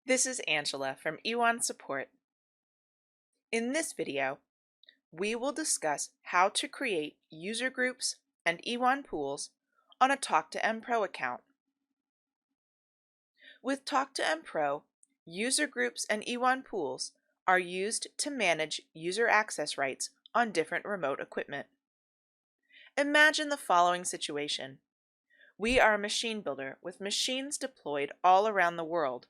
This is Angela from eWAN Support. In this video, we will discuss how to create user groups and eWAN pools on a Talk2M Pro account. With Talk2M Pro, user groups and eWAN pools are used to manage user access rights on different remote equipment. Imagine the following situation. We are a machine builder with machines deployed all around the world.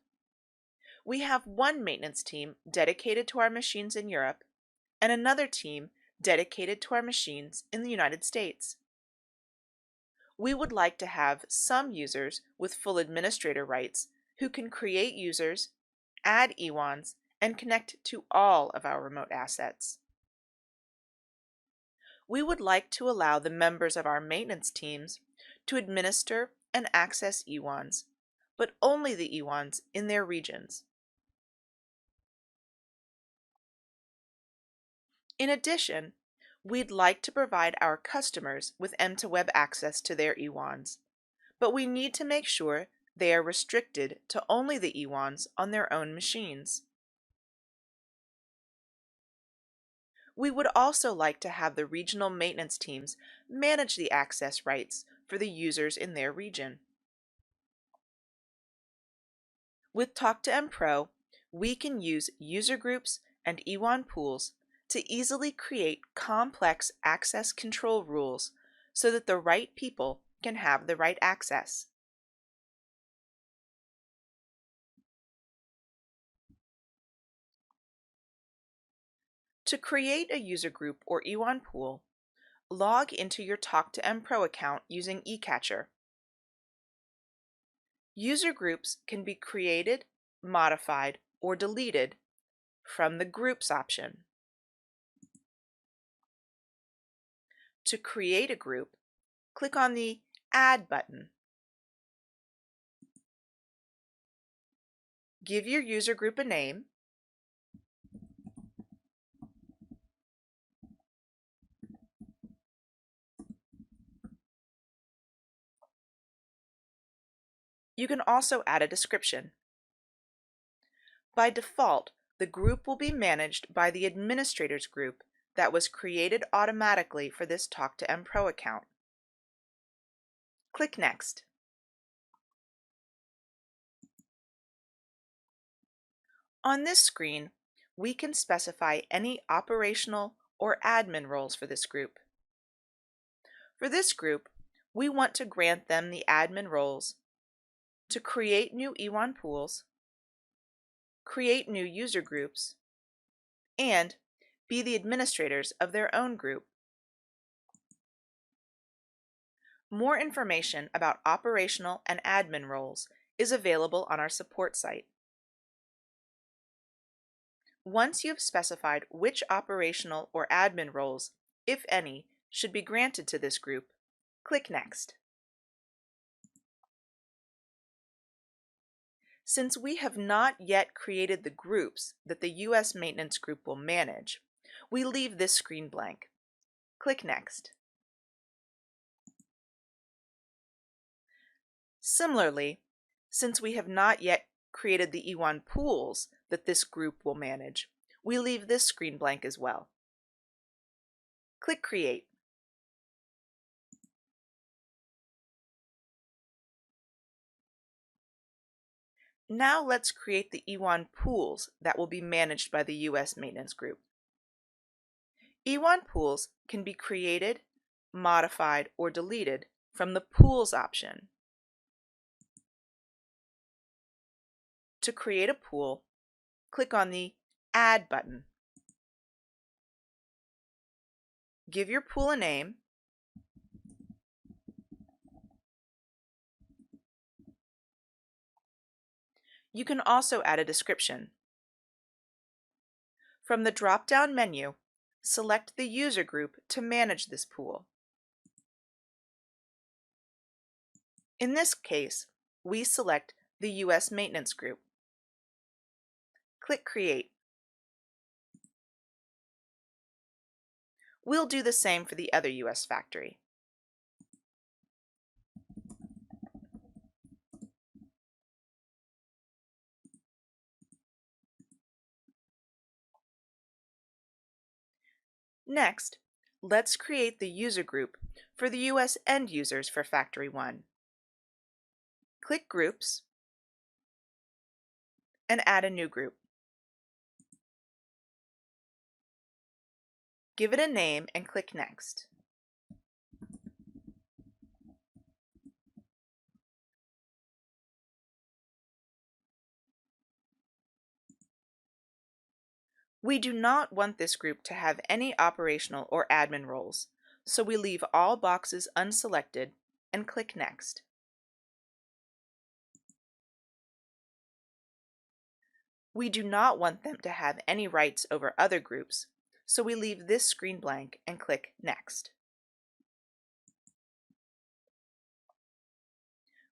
We have one maintenance team dedicated to our machines in Europe and another team dedicated to our machines in the United States. We would like to have some users with full administrator rights who can create users, add eWANs, and connect to all of our remote assets. We would like to allow the members of our maintenance teams to administer and access eWANs, but only the eWANs in their regions. In addition, we'd like to provide our customers with M2Web access to their eWANs, but we need to make sure they are restricted to only the eWANs on their own machines. We would also like to have the regional maintenance teams manage the access rights for the users in their region. With Talk2M Pro, we can use user groups and eWAN pools to easily create complex access control rules so that the right people can have the right access. To create a user group or eWAN pool, log into your Talk2M Pro account using eCatcher. User groups can be created, modified, or deleted from the Groups option. To create a group, click on the Add button. Give your user group a name. You can also add a description. By default, the group will be managed by the administrators group that was created automatically for this Talk2M Pro account. Click Next. On this screen, we can specify any operational or admin roles for this group. For this group, we want to grant them the admin roles to create new eWAN pools, create new user groups, and be the administrators of their own group. More information about operational and admin roles is available on our support site. Once you have specified which operational or admin roles, if any, should be granted to this group, click Next. Since we have not yet created the groups that the US Maintenance Group will manage, we leave this screen blank. Click Next. Similarly, since we have not yet created the eWAN pools that this group will manage, we leave this screen blank as well. Click Create. Now let's create the eWAN pools that will be managed by the US Maintenance Group. eWAN pools can be created, modified, or deleted from the Pools option. To create a pool, click on the Add button. Give your pool a name. You can also add a description. From the drop-down menu, select the user group to manage this pool. In this case, we select the US Maintenance Group. Click Create. We'll do the same for the other US factory. Next, let's create the user group for the US end users for Factory 1. Click Groups and add a new group. Give it a name and click Next. We do not want this group to have any operational or admin roles, so we leave all boxes unselected and click Next. We do not want them to have any rights over other groups, so we leave this screen blank and click Next.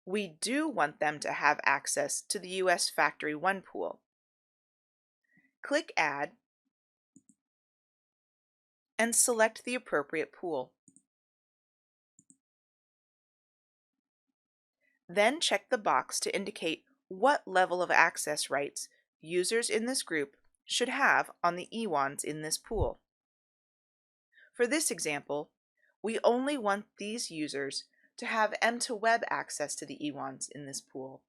We do want them to have access to the US Factory 1 pool. Click Add and select the appropriate pool. Then check the box to indicate what level of access rights users in this group should have on the EWANs in this pool. For this example, we only want these users to have M2Web access to the EWANs in this pool.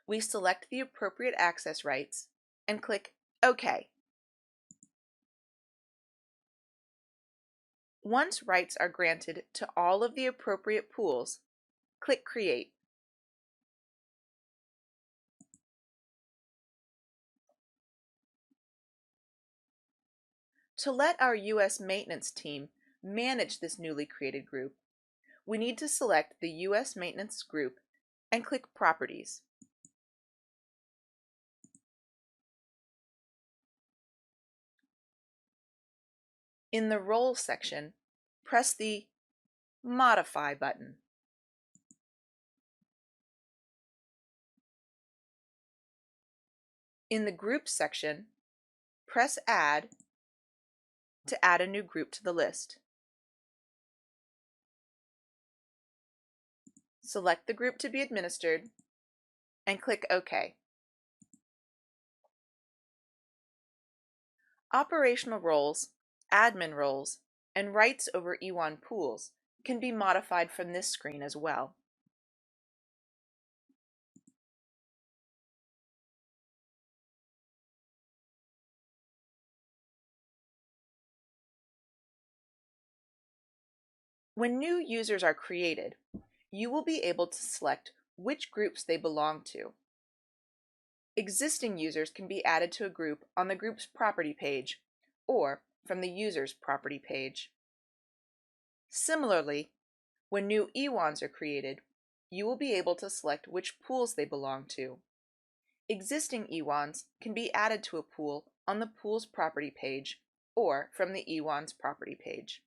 We select the appropriate access rights and click OK. Once rights are granted to all of the appropriate pools, click Create. To let our US maintenance team manage this newly created group, we need to select the US maintenance group and click Properties. In the Roles section, press the Modify button. In the Groups section, press Add to add a new group to the list. Select the group to be administered and click OK. Operational roles, admin roles, and rights over EWAN pools can be modified from this screen as well. When new users are created, you will be able to select which groups they belong to. Existing users can be added to a group on the group's property page or from the user's property page. Similarly, when new EWANs are created, you will be able to select which pools they belong to. Existing EWANs can be added to a pool on the pool's property page or from the EWAN's property page.